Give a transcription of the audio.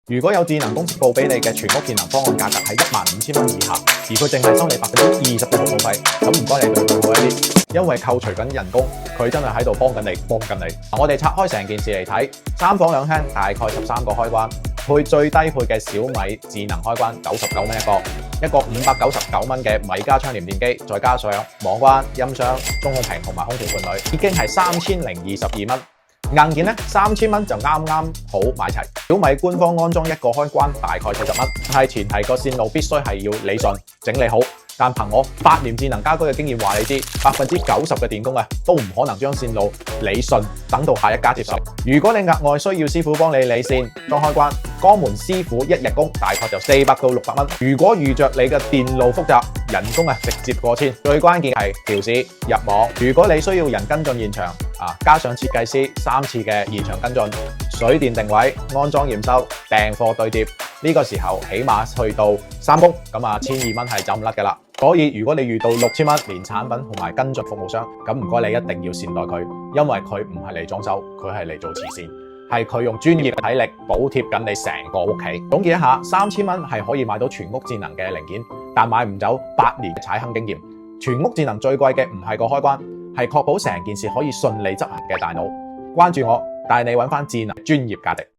如果有智能公司報俾你嘅全屋智能方案價格係15000蚊以下，而佢淨係收你20%嘅服務費，咁唔該你對佢好一啲，因為扣除緊人工，佢真係喺度幫緊你。我哋拆開成件事嚟睇，3房2廳大概13個開關，配最低配嘅小米智能開關99蚊一個599蚊嘅米家窗簾電機，再加上網關、音箱、中控屏同埋空調伴侶，已經係3022蚊。硬件咧3000蚊就啱啱好買齊。小米官方安裝一個開關大概40蚊，但係前提個線路必須係要理順整理好。但憑我8年智能家居嘅經驗話你知，90%嘅電工都唔可能將線路理順，等到下一家接手。如果你額外需要師傅幫你理線、裝開關，江門師傅一日工大概就400到600蚊。如果遇着你嘅電路複雜，人工直接過千。最關鍵係調試入網。如果你需要人跟進現場，加上設計師3次嘅現場跟進、水電定位、安裝驗收、訂貨對接，呢個時候起碼去到3工，咁1200蚊係走唔甩㗎啦。所以如果你遇到6000蚊連產品同埋跟進服務商，咁唔該你一定要善待佢，因為佢唔係嚟裝修，佢係嚟做慈善，係佢用專業嘅體力補貼緊你成個屋企。總結一下，3000蚊係可以買到全屋智能嘅零件，但買唔走8年嘅踩坑經驗。全屋智能最貴嘅唔係個開關，係確保成件事可以順利執行嘅大腦。關注我，帶你揾返智能專業價值。